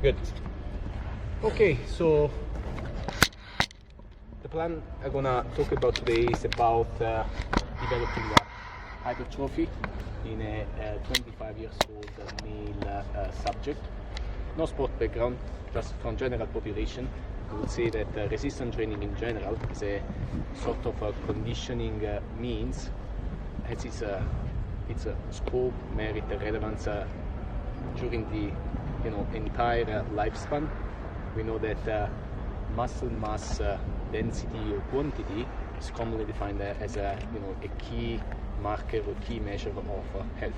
Good. Okay, so the plan I'm gonna talk about today is about developing hypertrophy in a 25 years old male subject. No sport background, just from general population. I would say that resistance training in general is a sort of a conditioning means, as its scope, merit, relevance during the entire lifespan. We know that muscle mass density or quantity is commonly defined as a key marker or key measure of health.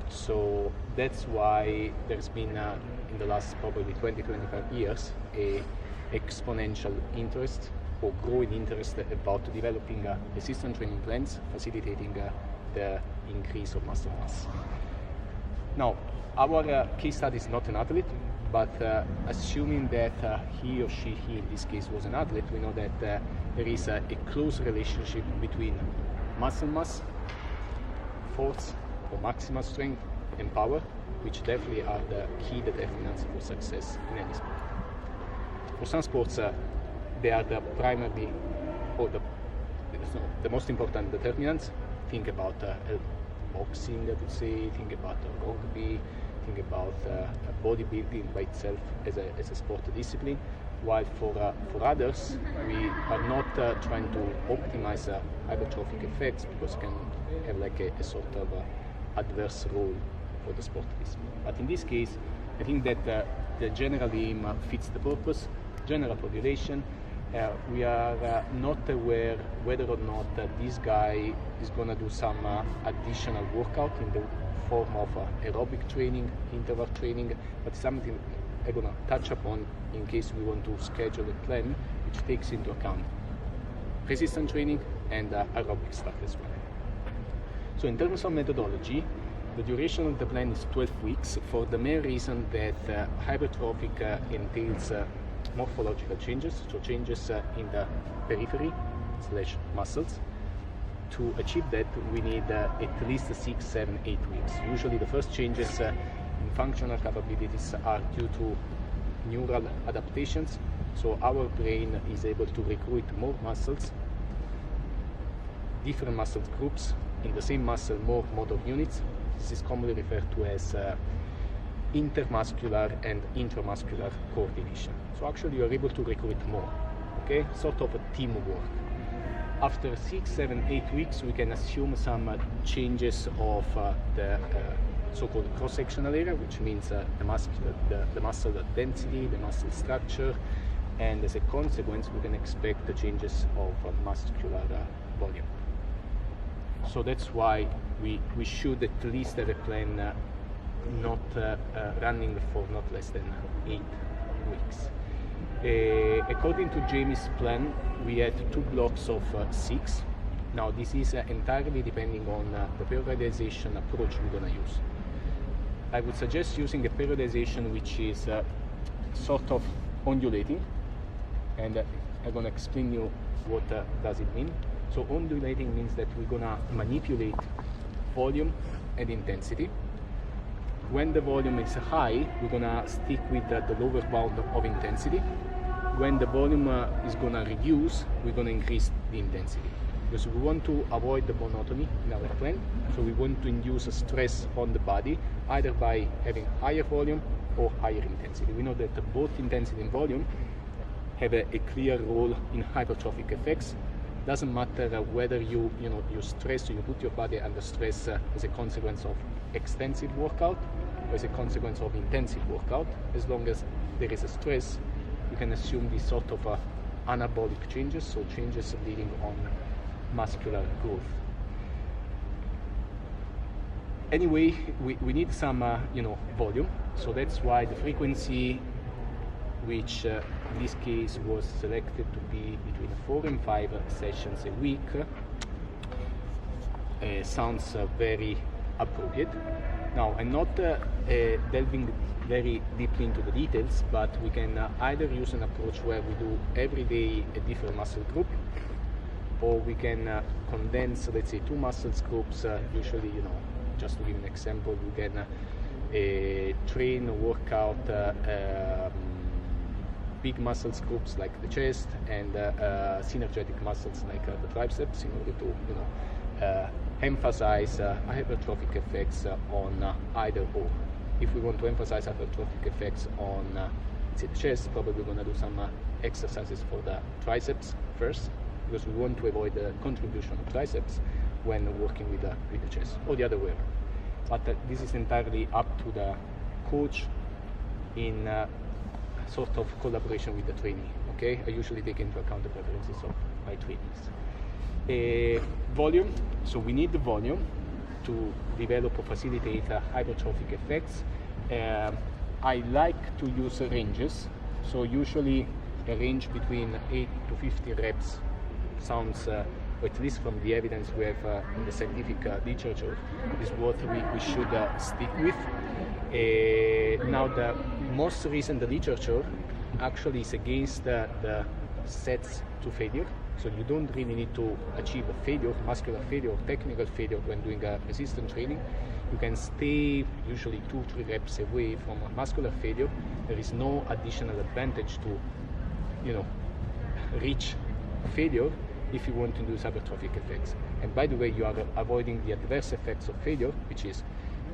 So that's why there's been in the last probably 20-25 years a exponential interest or growing interest about developing resistance training plans facilitating the increase of muscle mass. Now, our case study is not an athlete, but assuming that he or she, in this case, was an athlete, we know that there is a close relationship between muscle mass, force or maximal strength, and power, which definitely are the key determinants for success in any sport. For some sports, they are the primary or the most important determinants. Think about boxing, I would say, think about rugby, think about bodybuilding by itself as a sport discipline, while for others we are not trying to optimize hypertrophic effects because it can have like a sort of adverse role for the sport discipline. But in this case, I think that the general aim fits the purpose, general population. We are not aware whether or not this guy is going to do some additional workout in the form of aerobic training, interval training, but something I'm going to touch upon in case we want to schedule a plan which takes into account resistance training and aerobic stuff as well. So in terms of methodology, the duration of the plan is 12 weeks for the main reason that hypertrophic entails morphological changes, so changes in the periphery / muscles. To achieve that, we need at least 6, 7, 8 weeks. Usually the first changes in functional capabilities are due to neural adaptations, so our brain is able to recruit more muscles, different muscle groups in the same muscle, more motor units. This is commonly referred to as intermuscular and intramuscular coordination. So actually you are able to recruit more, okay? Sort of a teamwork. After 6, 7, 8 weeks, we can assume some changes of the so-called cross-sectional area, which means the muscle density, the muscle structure, and as a consequence, we can expect the changes of muscular volume. So that's why we should at least have a plan not running for not less than 8 weeks. According to Jamie's plan, we had 2 blocks of 6. Now this is entirely depending on the periodization approach we're going to use. I would suggest using a periodization which is sort of undulating, and I'm going to explain you what does it mean. So undulating means that we're going to manipulate volume and intensity. When the volume is high, we're going to stick with the lower bound of intensity. When the volume is going to reduce, we're going to increase the intensity. Because we want to avoid the monotony in our plan, so we want to induce a stress on the body, either by having higher volume or higher intensity. We know that both intensity and volume have a clear role in hypertrophic effects. Doesn't matter whether you stress, you put your body under stress as a consequence of extensive workout or as a consequence of intensive workout. As long as there is a stress, you can assume this sort of anabolic changes, so changes leading on muscular growth. Anyway, we need some volume, so that's why the frequency, which in this case was selected to be between 4 and 5 sessions a week, sounds very appropriate. Now, I'm not delving very deeply into the details, but we can either use an approach where we do every day a different muscle group, or we can condense, let's say, 2 muscles groups. Usually, just to give an example, we can train or work out big muscles groups like the chest and synergetic muscles like the triceps in order to emphasize hypertrophic effects on either or. If we want to emphasize hypertrophic effects on the chest, probably we're going to do some exercises for the triceps first, because we want to avoid the contribution of triceps when working with the chest, or the other way around. But this is entirely up to the coach in sort of collaboration with the trainee. Okay, I usually take into account the preferences of my trainees. Volume. So we need the volume to develop or facilitate hypertrophic effects. I like to use ranges. So usually a range between 8 to 50 reps sounds, or at least from the evidence we have in the scientific literature, is what we should stick with. Now the most recent literature actually is against the sets to failure. So you don't really need to achieve a failure, muscular failure or technical failure when doing resistance training. You can stay usually 2-3 reps away from a muscular failure. There is no additional advantage to reach failure if you want to induce hypertrophic effects. And by the way, you are avoiding the adverse effects of failure, which is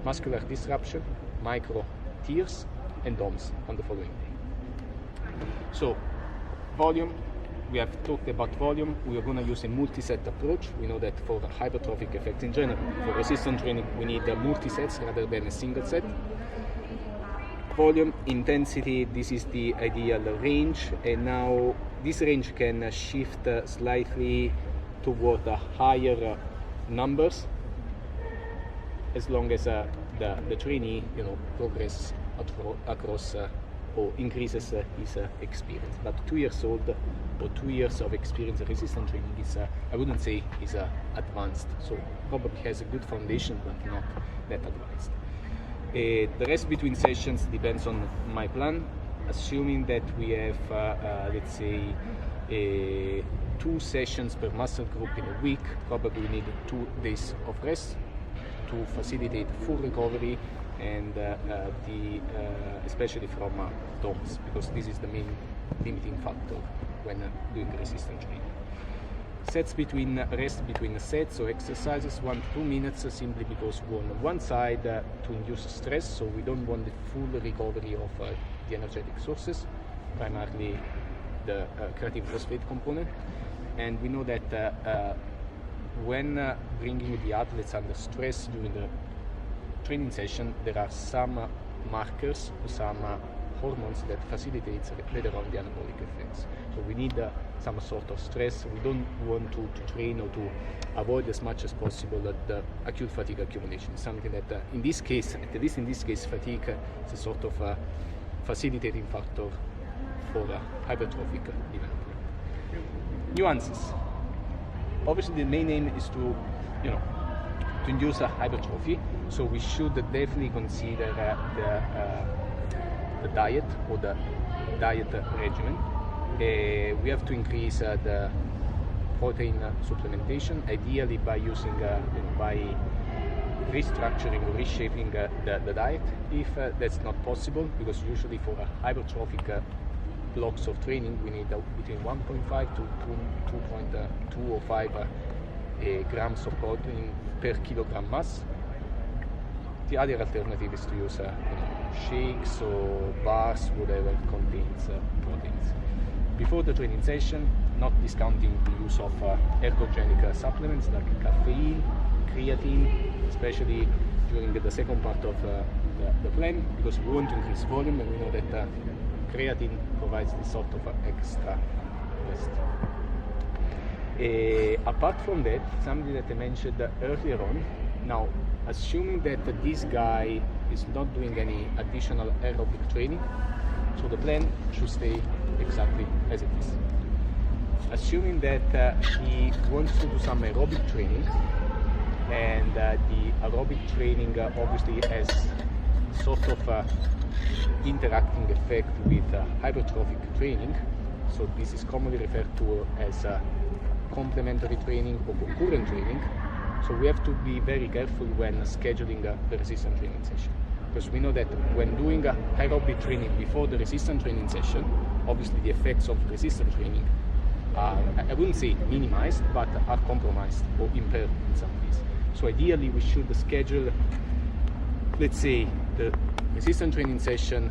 muscular disruption, micro tears, and DOMS on the following day. So, volume. We have talked about volume. We are going to use a multi-set approach. We know that for hypertrophic effects in general, for resistance training, we need multi-sets rather than a single set. Volume, intensity, this is the ideal range, and now this range can shift slightly toward the higher numbers as long as the trainee progresses across or increases his experience. But 2 years old or 2 years of experience in resistance training is, I wouldn't say is advanced, so probably has a good foundation but not that advanced. The rest between sessions depends on my plan, assuming that we have let's say 2 sessions per muscle group in a week. Probably we need 2 days of rest to facilitate full recovery and especially from DOMS, because this is the main limiting factor when doing resistance training. Rest between sets or exercises 1 to 2 minutes, simply because we on one side to induce stress, so we don't want the full recovery of the energetic sources, primarily the creatine phosphate component. And we know that when bringing the athletes under stress during the training session, there are some markers, some hormones that facilitates later on the anabolic effects. So we need some sort of stress. We don't want to train or to avoid as much as possible the acute fatigue accumulation. Something that in this case, at least in this case, fatigue is a sort of facilitating factor for hypertrophic development. Nuances. Obviously the main aim is to induce a hypertrophy, so we should definitely consider the diet or the diet regimen. We have to increase the protein supplementation, ideally by using by restructuring or reshaping the diet. If that's not possible, because usually for hypertrophic blocks of training we need between 1.5 to 2.2 or 5 grams of protein per kilogram mass. The other alternative is to use shakes or bars, whatever contains proteins. Before the training session, not discounting the use of ergogenic supplements like caffeine, creatine, especially during the second part of the plan, because we want to increase volume, and we know that creatine provides this sort of extra rest. Apart from that, something that I mentioned earlier on, now assuming that this guy is not doing any additional aerobic training, so the plan should stay exactly as it is. Assuming that he wants to do some aerobic training, and the aerobic training obviously has sort of interacting effect with hypertrophic training, so this is commonly referred to as complementary training or concurrent training. So we have to be very careful when scheduling the resistance training session. because we know that when doing a aerobic training before the resistance training session, obviously the effects of resistance training are, I wouldn't say minimized, but are compromised or impaired in some ways. So ideally we should schedule, let's say, the resistance training session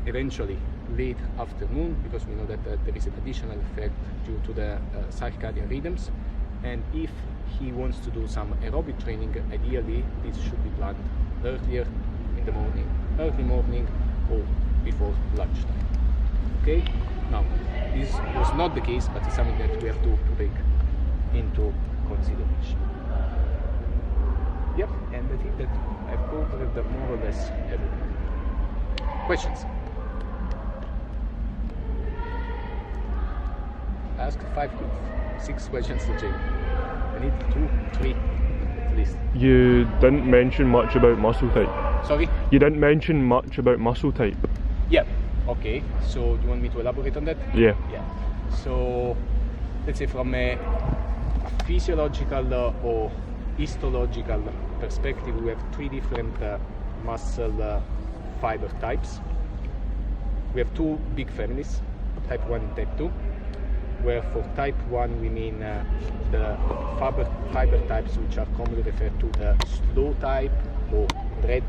eventually late afternoon, because we know that there is an additional effect due to the circadian rhythms. And if he wants to do some aerobic training, ideally this should be planned earlier in the morning, early morning or before lunchtime. Okay? Now, this was not the case, but it's something that we have to take into consideration. Yep, and I think that I've covered more or less everything. Questions? Ask 6 questions to Jay. I need 2, 3 at least. You didn't mention much about muscle type. Sorry? You didn't mention much about muscle type. Yeah. Okay. So do you want me to elaborate on that? Yeah. Yeah. So let's say from a physiological or histological perspective, we have 3 different muscle fiber types. We have 2 big families, type 1 and type 2. Where for type 1 we mean the fiber types which are commonly referred to the slow type or red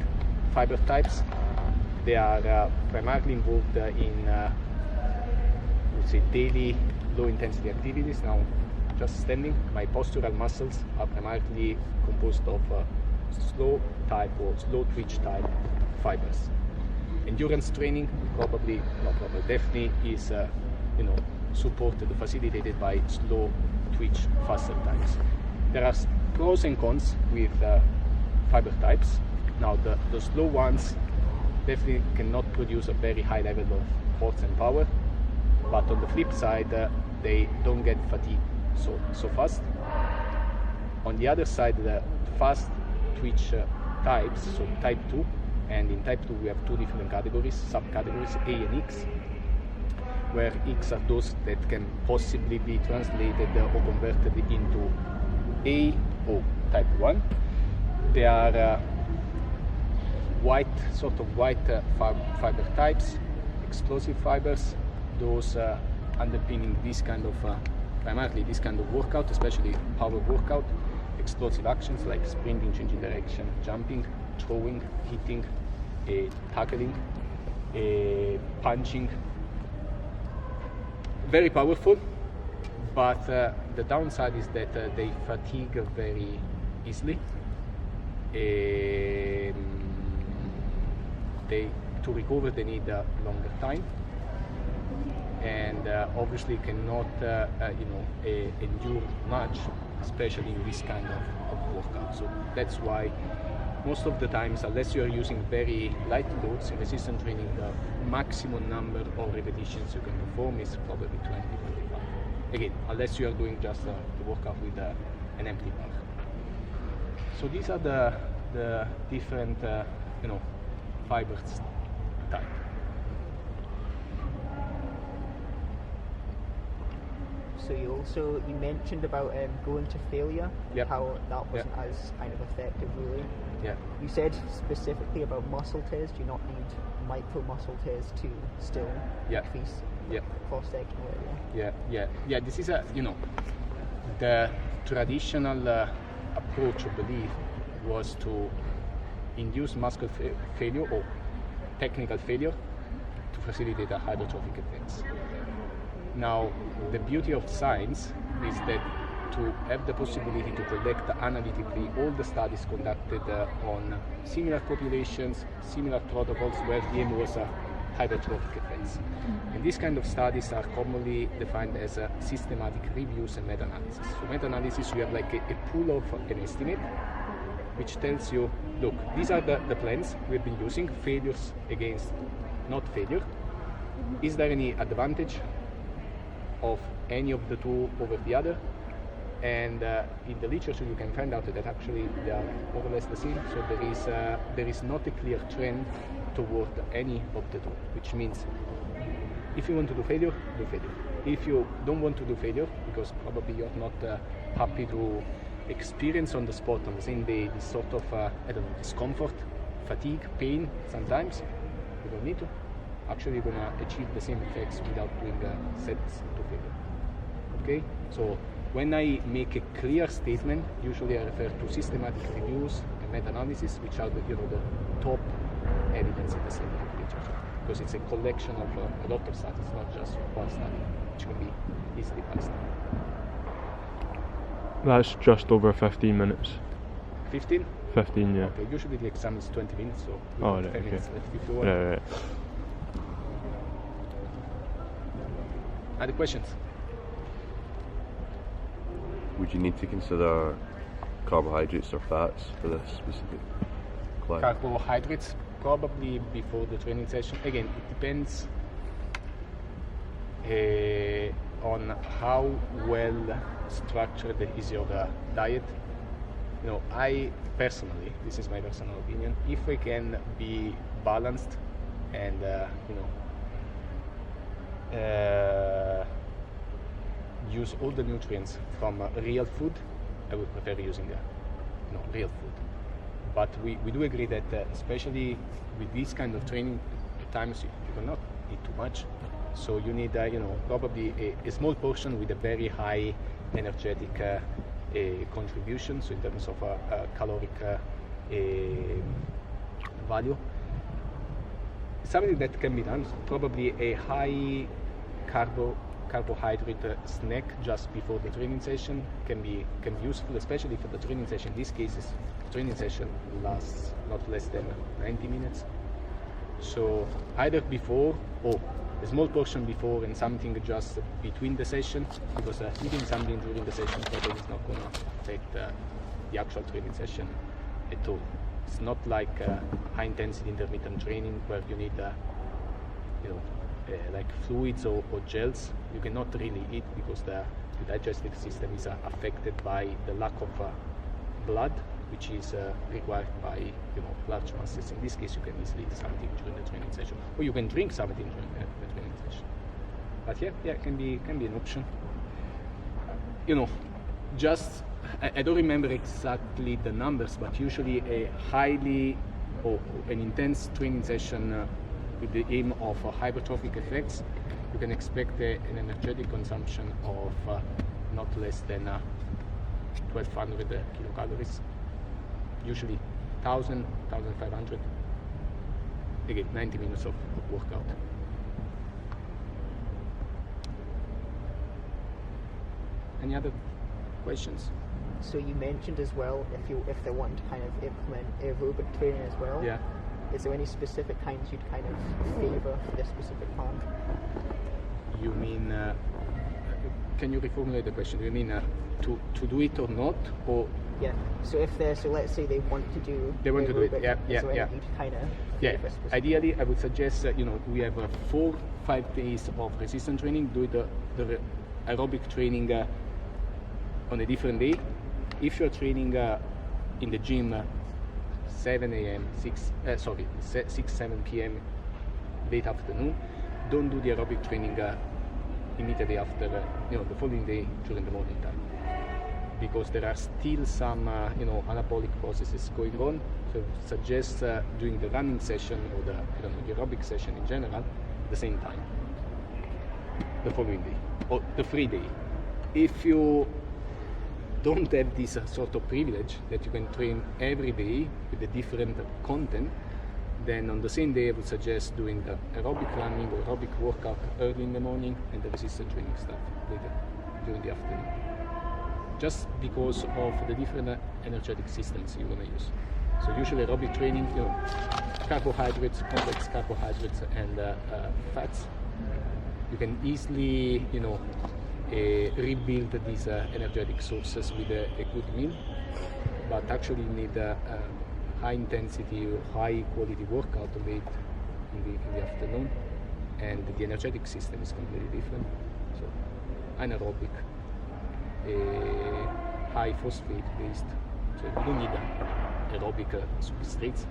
fiber types. They are primarily involved in let's say daily low intensity activities. Now, just standing, my postural muscles are primarily composed of slow type or slow twitch type fibers. Endurance training definitely is supported or facilitated by slow twitch muscle types. There are pros and cons with fiber types. Now the slow ones definitely cannot produce a very high level of force and power, but on the flip side they don't get fatigued so fast. On the other side, the fast twitch types, so type 2, and in type 2 we have 2 different categories, subcategories, A and X, where X are those that can possibly be translated or converted into A or type 1. They are white fiber types, explosive fibers, those underpinning this kind of, primarily this kind of workout, especially power workout, explosive actions like sprinting, changing direction, jumping, throwing, hitting, tackling, punching. Very powerful, but the downside is that they fatigue very easily. To recover they need a longer time, and obviously cannot endure much, especially in this kind of workout. So that's why most of the times, unless you are using very light loads in resistance training, the maximum number of repetitions you can perform is probably 20-25. Again, unless you are doing just the workout with an empty bar. So these are the different fibers type. So you mentioned about going to failure, yep. How that wasn't as kind of effective, really. Yeah. You said specifically about muscle tears. Do you not need micro muscle tears to still increase cross-sectional area? Yeah. This is the traditional approach, I believe, was to induce muscle failure or technical failure to facilitate a hypertrophic effects. Now, the beauty of science is that to have the possibility to collect analytically all the studies conducted on similar populations, similar protocols where the aim was hypertrophic effects. And these kind of studies are commonly defined as systematic reviews and meta-analysis. So meta-analysis, you have like a pool of an estimate which tells you, look, these are the plans we've been using, failures against not failure. Is there any advantage of any of the two over the other? And in the literature you can find out that actually they are more or less the same. So there is not a clear trend toward any of the two, which means if you want to do failure, do failure. If you don't want to do failure, because probably you're not happy to experience on the spot on the same day this sort of discomfort fatigue, pain sometimes. You don't need to. Actually, you're gonna achieve the same effects without doing sets to failure. Okay? So when I make a clear statement, usually I refer to systematic reviews and meta-analysis, which are the top evidence in the scientific literature, because it's a collection of a lot of studies, not just one study, which can be easily passed. That's just over 15 minutes. 15? 15, yeah. Okay, usually the exam is 20 minutes, so we Oh, have right, 10 okay. minutes left if you want. Right. Other questions? Would you need to consider carbohydrates or fats for this specific climb? Carbohydrates probably before the training session. Again, it depends on how well structured is your diet. You know, I personally, this is my personal opinion, if I can be balanced and use all the nutrients from real food, I would prefer using real food. But we do agree that especially with this kind of training, at times you cannot eat too much. So you need probably a small portion with a very high energetic contribution, so in terms of caloric value. Something that can be done, probably a high carbohydrate snack just before the training session can be useful, especially for the training session. In these cases, the training session lasts not less than 90 minutes. So either before or a small portion before and something just between the session, because eating something during the session probably is not going to affect the actual training session at all. It's not like high intensity intermittent training where you need like fluids or gels. You cannot really eat because the digestive system is affected by the lack of blood, which is required by large masses. In this case, you can easily eat something during the training session, or you can drink something during the training session. But yeah, it can be an option. Just I don't remember exactly the numbers, but usually a highly or an intense training session with the aim of hypertrophic effects, you can expect an energetic consumption of not less than 1,200 kilocalories. Usually 1,000, 1,500. Again, 90 minutes of workout. Any other questions? So you mentioned as well, if they want to kind of implement aerobic training as well. Yeah. Is there any specific kinds you'd kind of favour for this specific plan? You mean? Can you reformulate the question? Do you mean to do it or not, or? Yeah. So let's say they want to do. They want to do it. Yeah. Is there any you'd kind of favour specifically? Ideally, I would suggest we have 4-5 days of resistance training. Do the aerobic training on a different day. If you're training in the gym 7 a.m., 6, 7 p.m. late afternoon, don't do the aerobic training immediately after the following day during the morning time, because there are still some anabolic processes going on. So suggest doing the running session or the aerobic session in general at the same time, the following day or the free day. If you don't have this sort of privilege that you can train every day with a different content, then on the same day I would suggest doing the aerobic running or aerobic workout early in the morning and the resistance training stuff later during the afternoon. Just because of the different energetic systems you want to use. So usually aerobic training, carbohydrates, complex carbohydrates and fats, you can easily, rebuild these energetic sources with a good meal, but actually you need a high intensity or high quality workout late in the afternoon, and the energetic system is completely different. So anaerobic, high phosphate based, so you don't need aerobic substrates.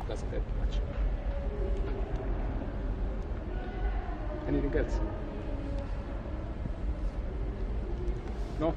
Doesn't have much. Anything else? No?